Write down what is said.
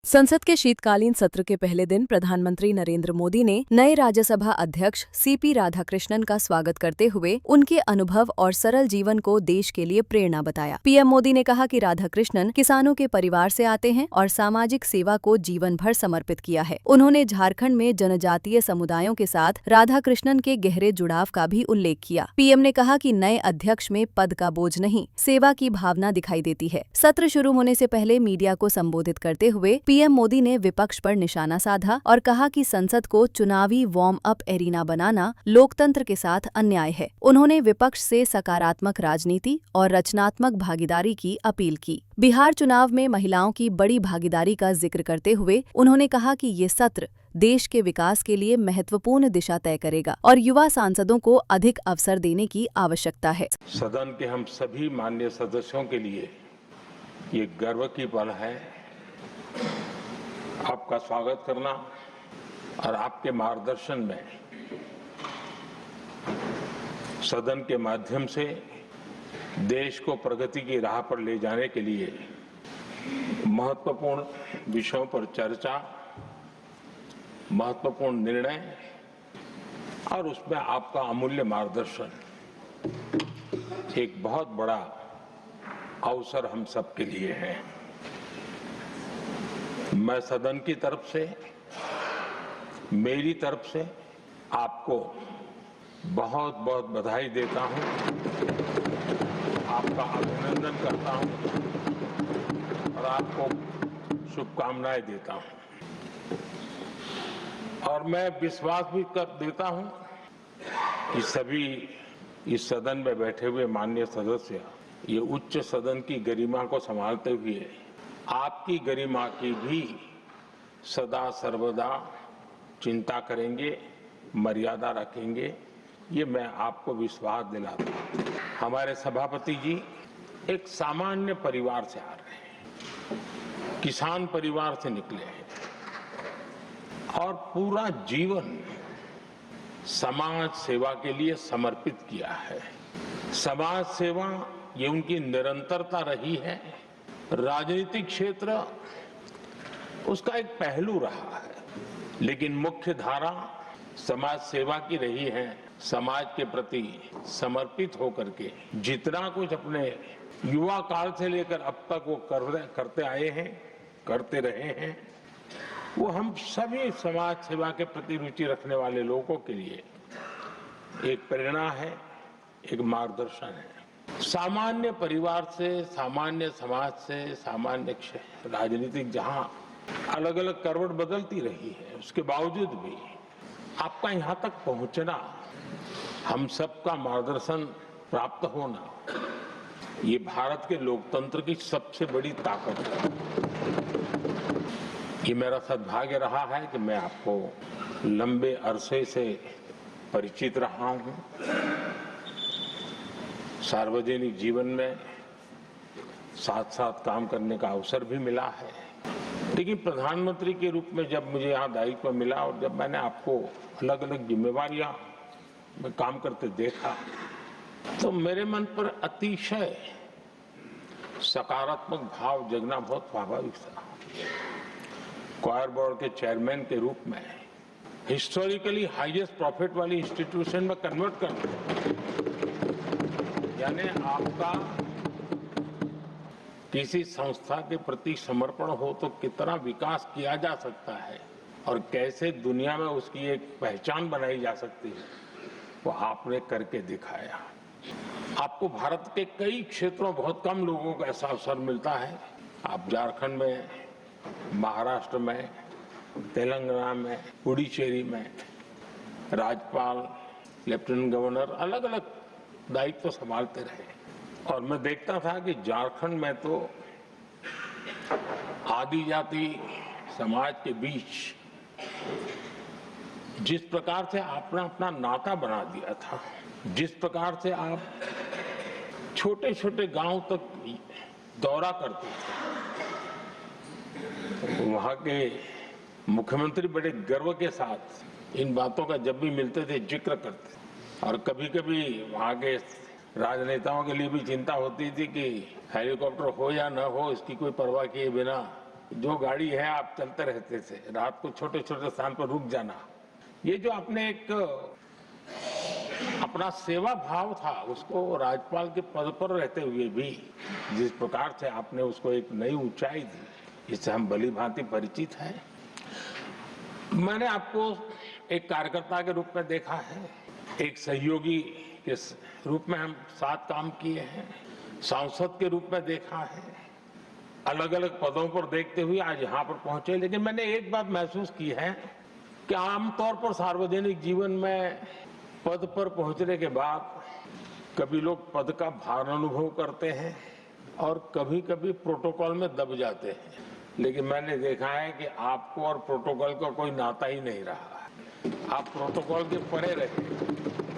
संसद के शीतकालीन सत्र के पहले दिन प्रधानमंत्री नरेंद्र मोदी ने नए राज्यसभा अध्यक्ष सीपी राधाकृष्णन का स्वागत करते हुए उनके अनुभव और सरल जीवन को देश के लिए प्रेरणा बताया। पीएम मोदी ने कहा कि राधाकृष्णन किसानों के परिवार से आते हैं और सामाजिक सेवा को जीवन भर समर्पित किया है। उन्होंने झारखंड में जनजातीय समुदायों के साथ राधाकृष्णन के गहरे जुड़ाव का भी उल्लेख किया। पीएम ने कहा कि नए अध्यक्ष में पद का बोझ नहीं, सेवा की भावना दिखाई देती है। सत्र शुरू होने से पहले मीडिया को संबोधित करते हुए पीएम मोदी ने विपक्ष पर निशाना साधा और कहा कि संसद को चुनावी वार्म अप एरिना बनाना लोकतंत्र के साथ अन्याय है। उन्होंने विपक्ष से सकारात्मक राजनीति और रचनात्मक भागीदारी की अपील की। बिहार चुनाव में महिलाओं की बड़ी भागीदारी का जिक्र करते हुए उन्होंने कहा कि ये सत्र देश के विकास के लिए महत्वपूर्ण दिशा तय करेगा और युवा सांसदों को अधिक अवसर देने की आवश्यकता है। सदन के हम सभी माननीय सदस्यों के लिए ये गर्व की पल है आपका स्वागत करना और आपके मार्गदर्शन में सदन के माध्यम से देश को प्रगति की राह पर ले जाने के लिए महत्वपूर्ण विषयों पर चर्चा, महत्वपूर्ण निर्णय और उसमें आपका अमूल्य मार्गदर्शन एक बहुत बड़ा अवसर हम सबके लिए है। मैं सदन की तरफ से, मेरी तरफ से आपको बहुत बहुत बधाई देता हूं, आपका अभिनंदन करता हूं और आपको शुभकामनाएं देता हूं। और मैं विश्वास भी कर देता हूं कि सभी इस सदन में बैठे हुए माननीय सदस्य ये उच्च सदन की गरिमा को संभालते हुए आपकी गरिमा की भी सदा सर्वदा चिंता करेंगे, मर्यादा रखेंगे, ये मैं आपको विश्वास दिलाता हूं। हमारे सभापति जी एक सामान्य परिवार से आ रहे हैं, किसान परिवार से निकले हैं और पूरा जीवन समाज सेवा के लिए समर्पित किया है। समाज सेवा ये उनकी निरंतरता रही है। राजनीतिक क्षेत्र उसका एक पहलू रहा है, लेकिन मुख्य धारा समाज सेवा की रही है। समाज के प्रति समर्पित होकर के जितना कुछ अपने युवा काल से लेकर अब तक वो करते आए हैं, करते रहे हैं, वो हम सभी समाज सेवा के प्रति रुचि रखने वाले लोगों के लिए एक प्रेरणा है, एक मार्गदर्शन है। सामान्य परिवार से, सामान्य समाज से, सामान्य राजनीतिक जहां अलग अलग करवट बदलती रही है, उसके बावजूद भी आपका यहां तक पहुंचना, हम सबका मार्गदर्शन प्राप्त होना, ये भारत के लोकतंत्र की सबसे बड़ी ताकत है। ये मेरा सद्भाग्य रहा है कि मैं आपको लंबे अरसे से परिचित रहा हूं। सार्वजनिक जीवन में साथ साथ काम करने का अवसर भी मिला है, लेकिन प्रधानमंत्री के रूप में जब मुझे यहाँ दायित्व मिला और जब मैंने आपको अलग अलग जिम्मेवारियां में काम करते देखा, तो मेरे मन पर अतिशय सकारात्मक भाव जगना बहुत स्वाभाविक था। क्वायर बोर्ड के चेयरमैन के रूप में हिस्टोरिकली हाईएस्ट प्रॉफिट वाली इंस्टीट्यूशन में कन्वर्ट करना, यानी आपका किसी संस्था के प्रति समर्पण हो तो कितना विकास किया जा सकता है और कैसे दुनिया में उसकी एक पहचान बनाई जा सकती है, वो आपने करके दिखाया। आपको भारत के कई क्षेत्रों बहुत कम लोगों को ऐसा अवसर मिलता है। आप झारखंड में, महाराष्ट्र में, तेलंगाना में, पुडुचेरी में राज्यपाल, लेफ्टिनेंट गवर्नर अलग अलग दायित्व संभालते रहे और मैं देखता था कि झारखंड में तो आदिजाति समाज के बीच जिस प्रकार से आपने अपना नाता बना दिया था, जिस प्रकार से आप छोटे छोटे गांव तक दौरा करते थे, वहां के मुख्यमंत्री बड़े गर्व के साथ इन बातों का जब भी मिलते थे जिक्र करते और कभी कभी वहां के राजनेताओं के लिए भी चिंता होती थी कि हेलीकॉप्टर हो या न हो, इसकी कोई परवाह किए बिना जो गाड़ी है आप चलते रहते थे, रात को छोटे छोटे स्थान पर रुक जाना, ये जो आपने एक अपना सेवा भाव था उसको राज्यपाल के पद पर रहते हुए भी जिस प्रकार से आपने उसको एक नई ऊंचाई दी, इससे हम भली भांति परिचित हैं। मैंने आपको एक कार्यकर्ता के रूप में देखा है, एक सहयोगी के रूप में हम साथ काम किए हैं, सांसद के रूप में देखा है, अलग अलग पदों पर देखते हुए आज यहाँ पर पहुंचे। लेकिन मैंने एक बात महसूस की है कि आमतौर पर सार्वजनिक जीवन में पद पर पहुंचने के बाद कभी लोग पद का भार अनुभव करते हैं और कभी कभी प्रोटोकॉल में दब जाते हैं, लेकिन मैंने देखा है कि आपको और प्रोटोकॉल का कोई नाता ही नहीं रहा। आप प्रोटोकॉल के परे रहे